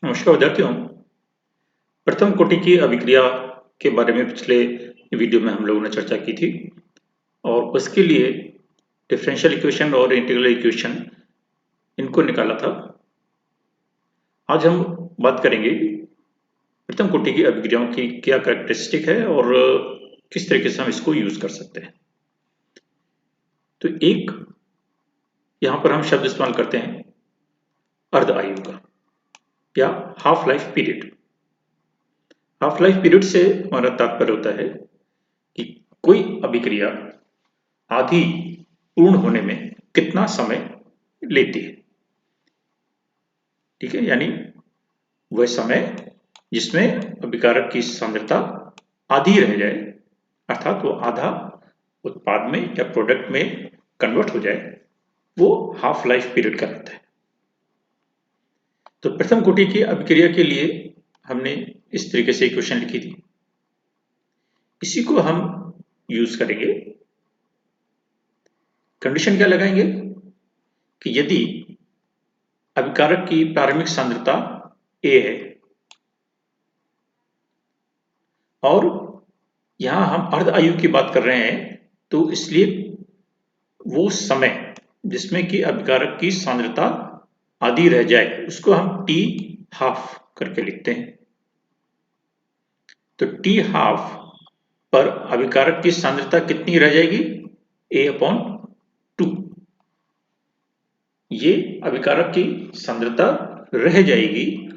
नमस्कार विद्यार्थियों। प्रथम कोटि की अभिक्रिया के बारे में पिछले वीडियो में हम लोगों ने चर्चा की थी और उसके लिए डिफरेंशियल इक्वेशन और इंटीग्रल इक्वेशन इनको निकाला था। आज हम बात करेंगे प्रथम कोटि की अभिक्रियाओं की क्या कैरेक्टरिस्टिक है और किस तरीके से हम इसको यूज कर सकते हैं। तो एक यहाँ पर हम शब्द इस्तेमाल करते हैं अर्ध आयु का या half life period. Half life period से हमारा तात्पर्य होता है कि कोई अभिक्रिया आधी पूर्ण होने में कितना समय लेती है। ठीक है, यानी वह समय जिसमें अभिकारक की सांद्रता आधी रह जाए, अर्थात वो आधा उत्पाद में या प्रोडक्ट में कन्वर्ट हो जाए, वो हाफ लाइफ पीरियड कहलाता है। तो प्रथम कोटि की अभिक्रिया के लिए हमने इस तरीके से इक्वेशन लिखी थी, इसी को हम यूज करेंगे। कंडीशन क्या लगाएंगे कि यदि अभिकारक की प्रारंभिक सांद्रता A है और यहां हम अर्ध आयु की बात कर रहे हैं, तो इसलिए वो समय जिसमें कि अभिकारक की सांद्रता आधी रह जाए उसको हम T हाफ करके लिखते हैं। तो T हाफ पर अभिकारक की सांद्रता कितनी रह जाएगी? A/2। ये अभिकारक की सांद्रता रह जाएगी,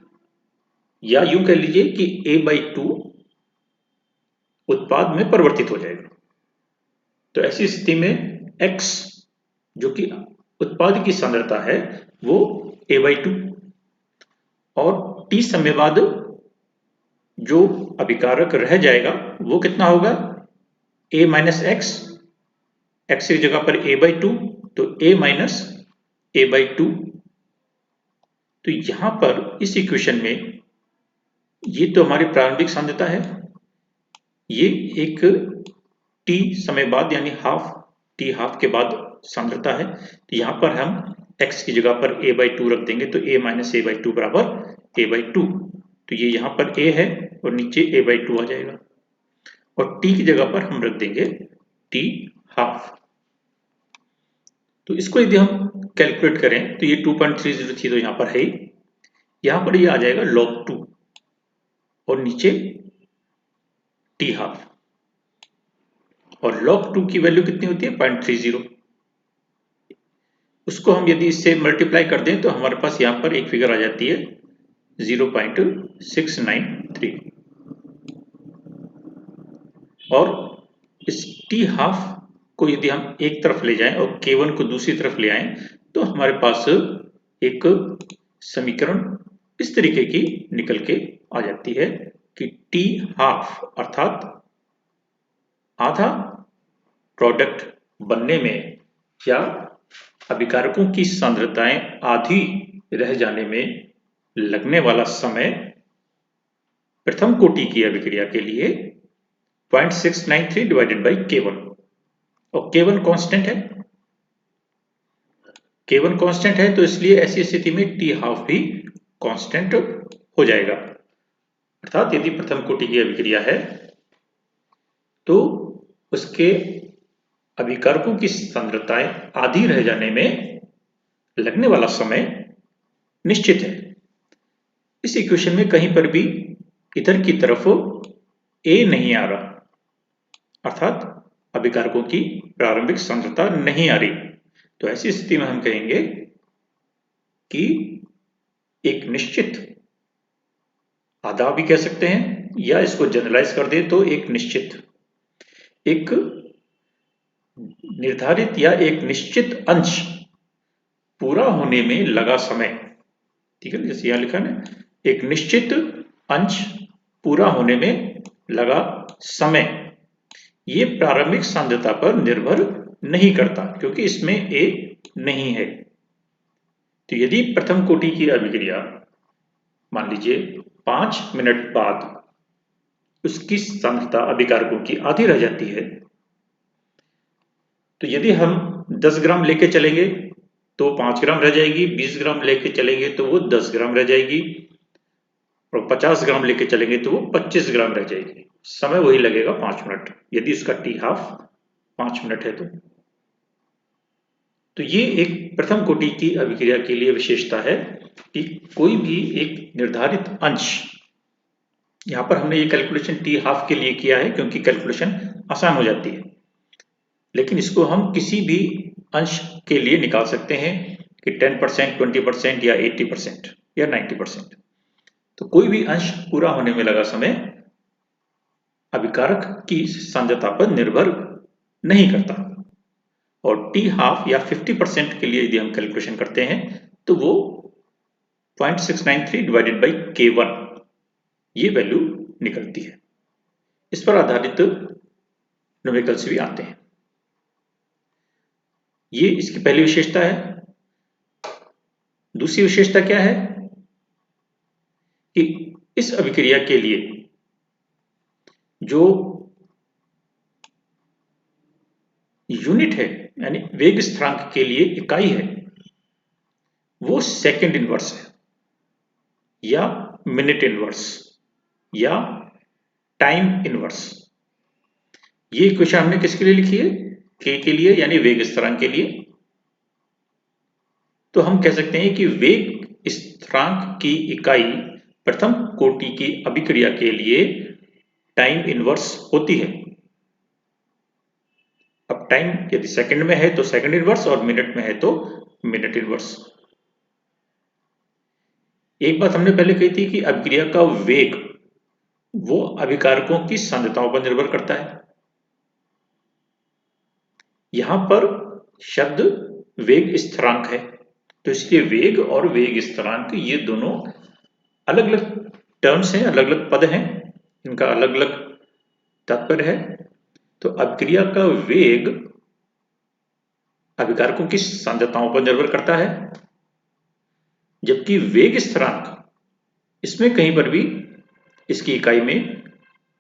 या यूं कह लीजिए कि A/2 उत्पाद में परिवर्तित हो जाएगा। तो ऐसी स्थिति में x जो कि उत्पाद की सांद्रता है वो A/2 और t समय बाद जो अभिकारक रह जाएगा वो कितना होगा? A माइनस एक्स, एक्स की जगह पर A/2 तो A माइनस A/2। तो यहां पर इस इक्वेशन में ये तो हमारी प्रारंभिक सांद्रता है, ये एक t समय बाद यानी t हाफ के बाद सांद्रता है। तो यहां पर हम x की जगह पर A/2 रख देंगे, तो A माइनस A/2 बराबर A/2। तो ये यहां पर A है और नीचे A/2 आ जाएगा, और t की जगह पर हम रख देंगे t हाफ। तो इसको यदि हम कैलकुलेट करें तो ये 2.30 थी, तो यहां पर है, यहां पर ये आ जाएगा log 2 और नीचे t हाफ, और log 2 की वैल्यू कितनी होती है? 0.30। उसको हम यदि इससे मल्टीप्लाई कर दें तो हमारे पास यहां पर एक फिगर आ जाती है 0.693। और इस t हाफ को यदि हम एक तरफ ले जाएं और k1 को दूसरी तरफ ले आएं तो हमारे पास एक समीकरण इस तरीके की निकल के आ जाती है कि t हाफ अर्थात आधा प्रोडक्ट बनने में या अभिकारकों की सांद्रताएं आधी रह जाने में लगने वाला समय प्रथम कोटि की अभिक्रिया के लिए 0.693 डिवाइडेड बाई K1, और K1 कांस्टेंट है। K1 कांस्टेंट है तो इसलिए ऐसी स्थिति में T हाफ भी कांस्टेंट हो जाएगा। अर्थात यदि प्रथम कोटि की अभिक्रिया है तो उसके अभिकारकों की सांद्रताएं आधी रह जाने में लगने वाला समय निश्चित है। इस इक्वेशन में कहीं पर भी इधर की तरफ A नहीं आ रहा, अर्थात अभिकारकों की प्रारंभिक सांद्रता नहीं आ रही। तो ऐसी स्थिति में हम कहेंगे कि एक निश्चित, आधा भी कह सकते हैं, या इसको जनरलाइज कर दें तो एक निश्चित, एक निर्धारित या एक निश्चित अंश पूरा होने में लगा समय। ठीक है, जैसे यहां लिखा है ना, एक निश्चित अंश पूरा होने में लगा समय, ये प्रारंभिक सांद्रता पर निर्भर नहीं करता क्योंकि इसमें A नहीं है। तो यदि प्रथम कोटि की अभिक्रिया मान लीजिए 5 मिनट बाद उसकी सांद्रता अभिकारकों की आधी रह जाती है, तो यदि हम 10 ग्राम लेके चलेंगे तो 5 ग्राम रह जाएगी, 20 ग्राम लेके चलेंगे तो वो 10 ग्राम रह जाएगी, और 50 ग्राम लेके चलेंगे तो वो 25 ग्राम रह जाएगी। समय वही लगेगा 5 मिनट, यदि उसका टी हाफ 5 मिनट है तो ये एक प्रथम कोटि की अभिक्रिया के लिए विशेषता है कि कोई भी एक निर्धारित अंश, यहाँ पर हमने ये कैलकुलेशन टी हाफ के लिए किया है क्योंकि कैलकुलेशन आसान हो जाती है, लेकिन इसको हम किसी भी अंश के लिए निकाल सकते हैं कि 10%, 20% या 80% या 90%। तो कोई भी अंश पूरा होने में लगा समय अभिकारक की सांद्रता पर निर्भर नहीं करता। और टी हाफ या 50% के लिए यदि हम कैलकुलेशन करते हैं तो वो 0.693 डिवाइडेड बाई K1 ये वैल्यू निकलती है। इस पर आधारित न्यूमेरिकल्स भी आते हैं। ये इसकी पहली विशेषता है। दूसरी विशेषता क्या है कि इस अभिक्रिया के लिए जो यूनिट है यानी वेग स्थिरांक के लिए इकाई है वो सेकंड इनवर्स है या मिनट इनवर्स या टाइम इनवर्स। ये इक्वेशन हमने किसके लिए लिखी है? के लिए यानी वेग स्थिरांक के लिए। तो हम कह सकते हैं कि वेग स्थिरांक की इकाई प्रथम कोटि की अभिक्रिया के लिए टाइम इनवर्स होती है। अब टाइम यदि सेकंड में है तो सेकंड इनवर्स और मिनट में है तो मिनट इनवर्स। एक बात हमने पहले कही थी कि अभिक्रिया का वेग वो अभिकारकों की सांद्रताओं पर निर्भर करता है। यहां पर शब्द वेग स्थिरांक है तो इसलिए वेग और वेग स्थिरांक ये दोनों अलग अलग टर्म्स हैं, अलग अलग पद हैं, इनका अलग अलग तात्पर्य है। तो अभिक्रिया का वेग अभिकारकों की सांद्रताओं पर निर्भर करता है, जबकि वेग स्थिरांक इसमें कहीं पर भी इसकी इकाई में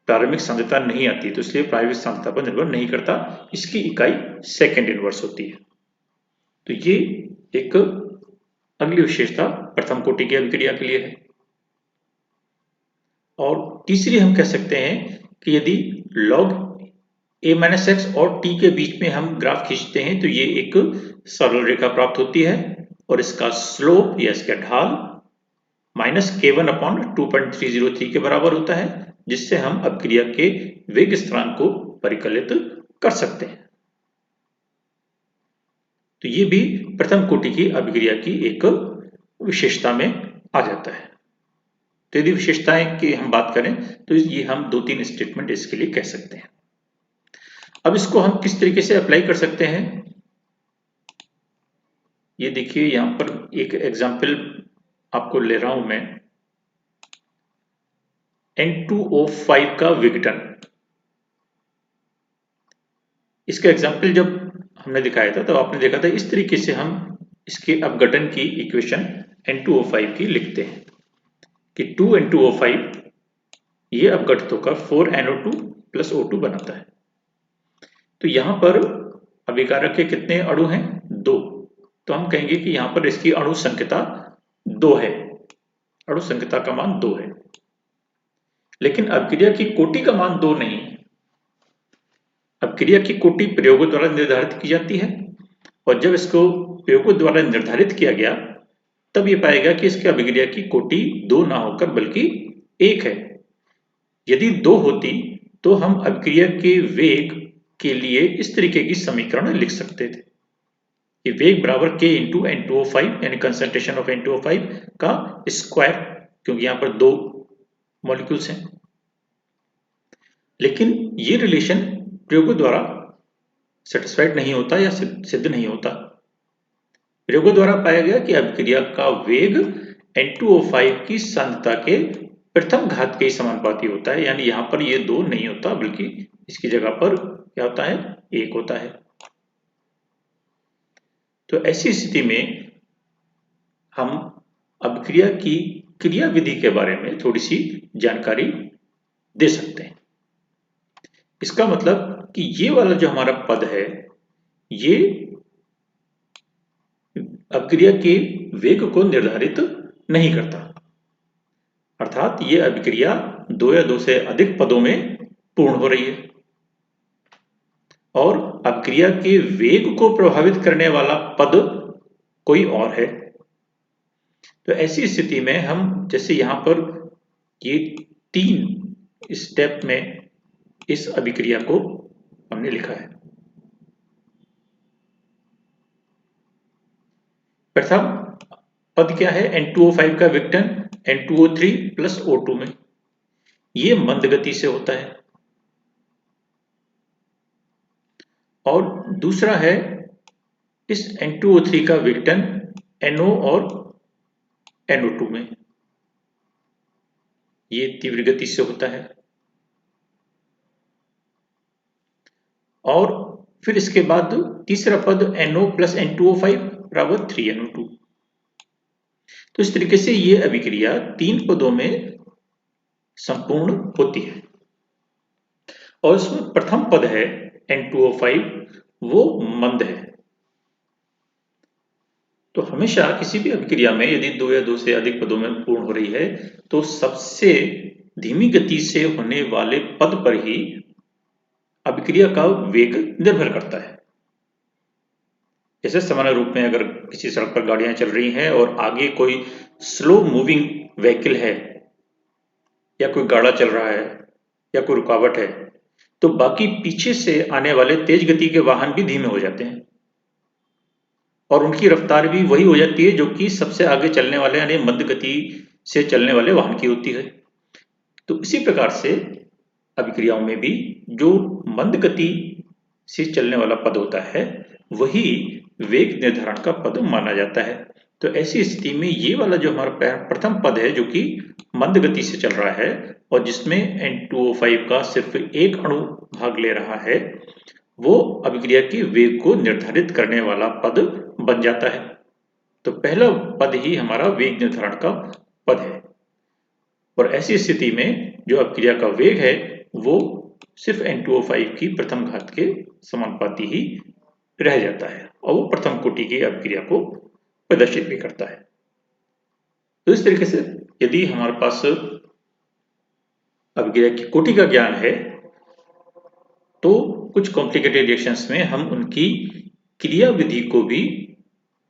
प्रारंभिक सांद्रता नहीं आती, तो इसलिए प्रारंभिक सांद्रता पर निर्भर नहीं करता, इसकी इकाई सेकंड इनवर्स होती है। तो ये एक अगली विशेषता प्रथम कोटि की अभिक्रिया के लिए है। और तीसरी हम कह सकते हैं कि यदि log a-x और t के बीच में हम ग्राफ खींचते हैं तो ये एक सरल रेखा प्राप्त होती है और इसका स्लोप या इसका ढाल -K1/2.303 के बराबर होता है, जिससे हम अभिक्रिया के वेग स्थिरांक को परिकलित कर सकते हैं। तो ये भी प्रथम कोटि की अभिक्रिया की एक विशेषता में आ जाता है। तो यदि विशेषताएं की हम बात करें तो ये हम 2-3 स्टेटमेंट इसके लिए कह सकते हैं। अब इसको हम किस तरीके से अप्लाई कर सकते हैं, ये देखिए यहां पर एक एग्जाम्पल आपको ले रहा हूं मैं। N2O5 का विघटन, इसका एग्जाम्पल जब हमने दिखाया था तो आपने देखा था इस तरीके से हम इसके अपघटन की इक्वेशन N2O5 की लिखते हैं कि 2N2O5 ये अपघटित होकर 4NO2 प्लस O2 बनाता है। तो यहां पर अभिकारक के कितने अणु हैं? 2। तो हम कहेंगे कि यहां पर इसकी अणु संख्यता 2 है, अणु संख्यता का मान 2 है। लेकिन अभिक्रिया की कोटि का मान 2 नहीं। अभिक्रिया की कोटि प्रयोगों द्वारा निर्धारित की जाती है और जब इसको प्रयोगों द्वारा निर्धारित किया गया तब ये पाएगा कि इसके अभिक्रिया की कोटि 2 ना होकर बल्कि 1 है। यदि 2 होती तो हम अभिक्रिया के वेग के लिए इस तरीके की समीकरण लिख सकते थे कि वेग बराबर K इंटू N2O5 यानी कंसंट्रेशन ऑफ N2O5 का स्क्वायर, क्योंकि यहां पर 2 मॉलिक्यूल्स हैं। लेकिन ये रिलेशन प्रयोगों द्वारा सेटिस्फाइड नहीं होता या सिद्ध नहीं होता। प्रयोगों द्वारा पाया गया कि अभिक्रिया का वेग N2O5 की सांद्रता के प्रथम घात के समानुपाती होता है, यानी यहां पर ये 2 नहीं होता बल्कि इसकी जगह पर क्या होता है? 1 होता है। तो ऐसी स्थिति में हम अभिक्रिया की क्रिया विधि के बारे में थोड़ी सी जानकारी दे सकते हैं। इसका मतलब कि ये वाला जो हमारा पद है ये अभिक्रिया के वेग को निर्धारित नहीं करता। अर्थात ये अभिक्रिया 2 या 2 से अधिक पदों में पूर्ण हो रही है और अभिक्रिया के वेग को प्रभावित करने वाला पद कोई और है। तो ऐसी स्थिति में हम जैसे यहां पर ये 3 स्टेप में इस अभिक्रिया को हमने लिखा है। प्रथम पद क्या है? N2O5 का विघटन N2O3 प्लस O2 में, ये मंद गति से होता है। और दूसरा है इस N2O3 का विघटन NO और NO2 में, ये तीव्र गति से होता है। और फिर इसके बाद तीसरा पद NO प्लस N2O5 बराबर 3NO2। तो इस तरीके से ये अभिक्रिया 3 पदों में संपूर्ण होती है। और इसमें प्रथम पद है N2O5, वो मंद है। तो हमेशा किसी भी अभिक्रिया में यदि 2 या 2 से अधिक पदों में पूर्ण हो रही है तो सबसे धीमी गति से होने वाले पद पर ही अभिक्रिया का वेग निर्भर करता है। जैसे सामान्य रूप में अगर किसी सड़क पर गाड़ियां चल रही हैं और आगे कोई स्लो मूविंग व्हीकल है या कोई गाड़ा चल रहा है या कोई रुकावट है, तो बाकी पीछे से आने वाले तेज गति के वाहन भी धीमे हो जाते हैं और उनकी रफ्तार भी वही हो जाती है जो कि सबसे आगे चलने वाले यानी मंद गति से चलने वाले वाहन की होती है। तो इसी प्रकार से अभिक्रियाओं में भी जो मंद गति से चलने वाला पद होता है वही वेग निर्धारण का पद माना जाता है। तो ऐसी स्थिति में ये वाला जो हमारा प्रथम पद है जो कि मंद गति से चल रहा है और जिसमें N2O5 का सिर्फ एक अणु भाग ले रहा है, वो अभिक्रिया के वेग को निर्धारित करने वाला पद बन जाता है। तो पहला पद ही हमारा वेग निर्धारण का पद है और ऐसी स्थिति में जो अभिक्रिया का वेग है वो सिर्फ N2O5 की प्रथम घात के समानुपाती ही रह जाता है और वो प्रथम कोटि की अभिक्रिया को प्रदर्शित भी करता है। तो इस तरीके से यदि हमारे पास अभिक्रिया की कोटि का ज्ञान है तो कुछ कॉम्प्लिकेटेड रिएक्शंस में हम उनकी क्रियाविधि को भी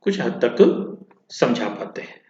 कुछ हद तक समझा पाते हैं।